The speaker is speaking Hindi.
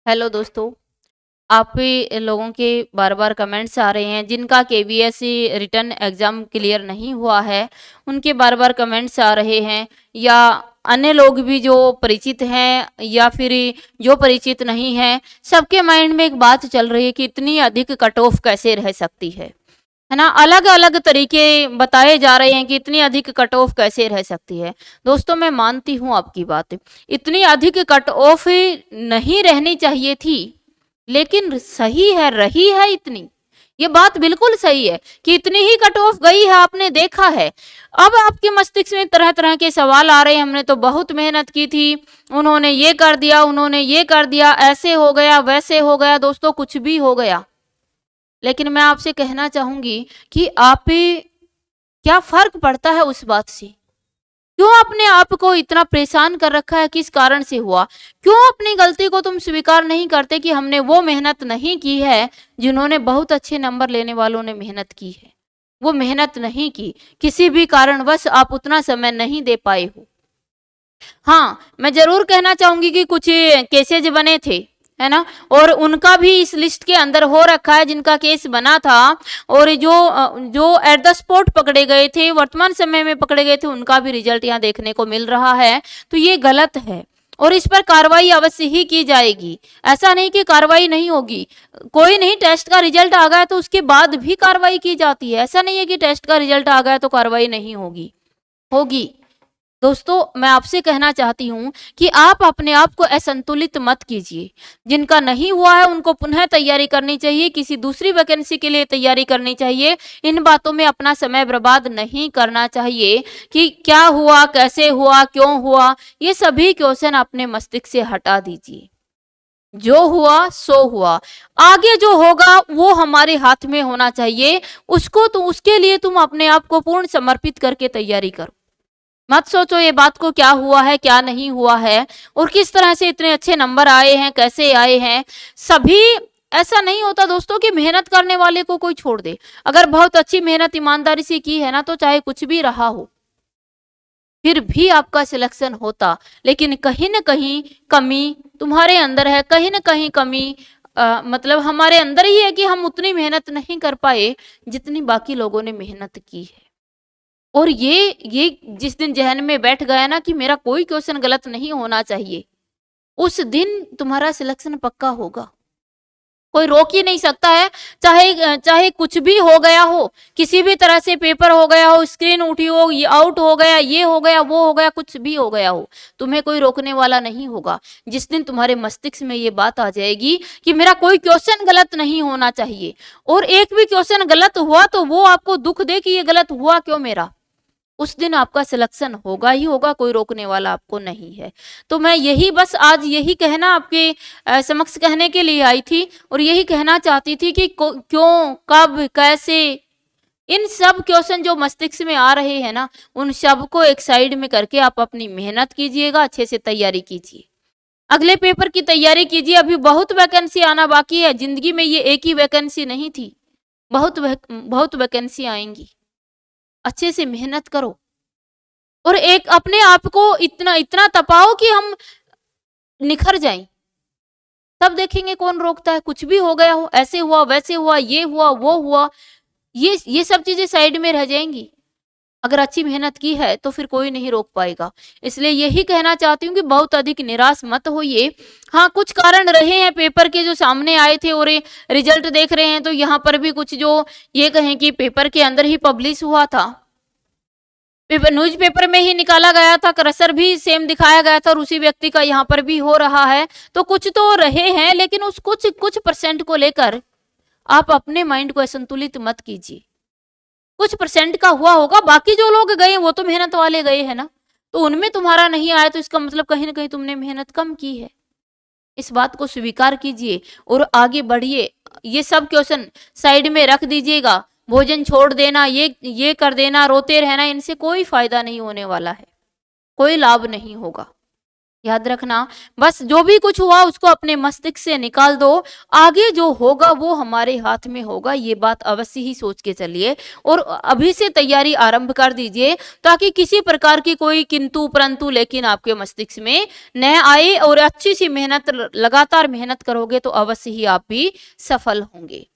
हेलो दोस्तों, आप ही लोगों के बार-बार कमेंट्स आ रहे हैं जिनका केवीएससी रिटन एग्ज़ाम क्लियर नहीं हुआ है, उनके बार-बार कमेंट्स आ रहे हैं या अन्य लोग भी जो परिचित हैं या फिर जो परिचित नहीं हैं, सबके माइंड में एक बात चल रही है कि इतनी अधिक कट ऑफ कैसे रह सकती है ना? अलग-अलग तरीके बताए जा रहे हैं कि इतनी अधिक कट ऑफ कैसे रह सकती है। दोस्तों मैं मानती हूँ आपकी बात, इतनी अधिक कट ऑफ नहीं रहनी चाहिए थी, लेकिन सही है, रही है इतनी। ये बात बिल्कुल सही है कि इतनी ही कट ऑफ गई है, आपने देखा है। अब आपके मस्तिष्क में तरह-तरह के सवाल आ रहे हैं, हमने तो बहुत मेहनत की थी, उन्होंने ये कर दिया, उन्होंने ये कर दिया, ऐसे हो गया, वैसे हो गया। दोस्तों कुछ भी हो गया, लेकिन मैं आपसे कहना चाहूँगी कि आप पे क्या फ़र्क पड़ता है उस बात से? क्यों अपने आप को इतना परेशान कर रखा है, किस कारण से हुआ? क्यों अपनी गलती को तुम स्वीकार नहीं करते कि हमने वो मेहनत नहीं की है, जिन्होंने बहुत अच्छे नंबर लेने वालों ने मेहनत की है? वो मेहनत नहीं की, किसी भी कारणवश आप उतना समय नहीं दे पाए हो। हाँ, मैं ज़रूर कहना चाहूँगी कि कुछ केसेज़ बने थे, है ना? और उनका भी इस लिस्ट के अंदर हो रखा है जिनका केस बना था और जो एट द स्पॉट पकड़े गए थे, वर्तमान समय में पकड़े गए थे, उनका भी रिज़ल्ट यहाँ देखने को मिल रहा है। तो ये गलत है और इस पर कार्रवाई अवश्य ही की जाएगी। ऐसा नहीं कि कार्रवाई नहीं होगी। कोई नहीं, टेस्ट का रिज़ल्ट आ गया तो उसके बाद भी कार्रवाई की जाती है। ऐसा नहीं है कि टेस्ट का रिज़ल्ट आ गया तो कार्रवाई नहीं होगी, होगी। दोस्तों मैं आपसे कहना चाहती हूँ कि आप अपने आप को असंतुलित मत कीजिए। जिनका नहीं हुआ है उनको पुनः तैयारी करनी चाहिए, किसी दूसरी वैकेंसी के लिए तैयारी करनी चाहिए। इन बातों में अपना समय बर्बाद नहीं करना चाहिए कि क्या हुआ, कैसे हुआ, क्यों हुआ। ये सभी क्वेश्चन अपने मस्तिष्क से हटा दीजिए। जो हुआ सो हुआ, आगे जो होगा वो हमारे हाथ में होना चाहिए। उसके लिए तुम अपने आप को पूर्ण समर्पित करके तैयारी करो। मत सोचो ये बात को क्या हुआ है, क्या नहीं हुआ है और किस तरह से इतने अच्छे नंबर आए हैं, कैसे आए हैं। सभी ऐसा नहीं होता दोस्तों कि मेहनत करने वाले को कोई छोड़ दे। अगर बहुत अच्छी मेहनत ईमानदारी से की है ना, तो चाहे कुछ भी रहा हो, फिर भी आपका सिलेक्शन होता। लेकिन कहीं न कहीं कमी तुम्हारे अंदर है, कहीं न कहीं कमी मतलब हमारे अंदर ही है कि हम उतनी मेहनत नहीं कर पाए, जितनी बाकी लोगों ने मेहनत की है। और ये जिस दिन ज़हन में बैठ गया ना कि मेरा कोई क्वेश्चन गलत नहीं होना चाहिए, उस दिन तुम्हारा सिलेक्शन पक्का होगा। कोई रोक ही नहीं सकता है, चाहे कुछ भी हो गया हो, किसी भी तरह से पेपर हो गया हो, स्क्रीन उठी हो, ये आउट हो गया, ये हो गया, वो हो गया, कुछ भी हो गया हो, तुम्हें कोई रोकने वाला नहीं होगा। जिस दिन तुम्हारे मस्तिष्क में ये बात आ जाएगी कि मेरा कोई क्वेश्चन गलत नहीं होना चाहिए और एक भी क्वेश्चन गलत हुआ तो वो आपको दुःख दे कि ये गलत हुआ क्यों मेरा, उस दिन आपका सिलेक्शन होगा ही होगा, कोई रोकने वाला आपको नहीं है। तो मैं यही बस आज यही कहना आपके समक्ष कहने के लिए आई थी और यही कहना चाहती थी कि क्यों, कब, कैसे, इन सब क्वेश्चन जो मस्तिष्क में आ रहे हैं ना, उन सब को एक साइड में करके आप अपनी मेहनत कीजिएगा, अच्छे से तैयारी कीजिए। अगले पेपर की तैयारी कीजिए, अभी बहुत वैकेंसी आना बाकी है। जिंदगी में ये एक ही वैकेंसी नहीं थी, बहुत वैकेंसी आएंगी। अच्छे से मेहनत करो और एक अपने आप को इतना इतना तपाओ कि हम निखर जाएं। तब देखेंगे कौन रोकता है। कुछ भी हो गया हो, ऐसे हुआ, वैसे हुआ, ये हुआ, वो हुआ, ये सब चीजें साइड में रह जाएंगी। अगर अच्छी मेहनत की है तो फिर कोई नहीं रोक पाएगा। इसलिए यही कहना चाहती हूँ कि बहुत अधिक निराश मत होइए। हाँ, कुछ कारण रहे हैं पेपर के जो सामने आए थे और ये रिजल्ट देख रहे हैं तो यहाँ पर भी कुछ जो ये कहें कि पेपर के अंदर ही पब्लिश हुआ था, न्यूज़पेपर में ही निकाला गया था, क्रसर भी सेम दिखाया गया था और उसी व्यक्ति का यहाँ पर भी हो रहा है। तो कुछ तो रहे हैं, लेकिन उस कुछ कुछ परसेंट को लेकर आप अपने माइंड को असंतुलित मत कीजिए। कुछ परसेंट का हुआ होगा, बाकी जो लोग गए वो तो मेहनत वाले गए हैं ना, तो उनमें तुम्हारा नहीं आया तो इसका मतलब कहीं ना कहीं तुमने मेहनत कम की है। इस बात को स्वीकार कीजिए और आगे बढ़िए। ये सब क्वेश्चन साइड में रख दीजिएगा। भोजन छोड़ देना, ये कर देना, रोते रहना, इनसे कोई फायदा नहीं होने वाला है, कोई लाभ नहीं होगा। याद रखना, बस जो भी कुछ हुआ उसको अपने मस्तिष्क से निकाल दो, आगे जो होगा वो हमारे हाथ में होगा, ये बात अवश्य ही सोच के चलिए और अभी से तैयारी आरंभ कर दीजिए ताकि किसी प्रकार की कोई किंतु परंतु लेकिन आपके मस्तिष्क में न आए और अच्छी सी मेहनत लगातार मेहनत करोगे तो अवश्य ही आप भी सफल होंगे।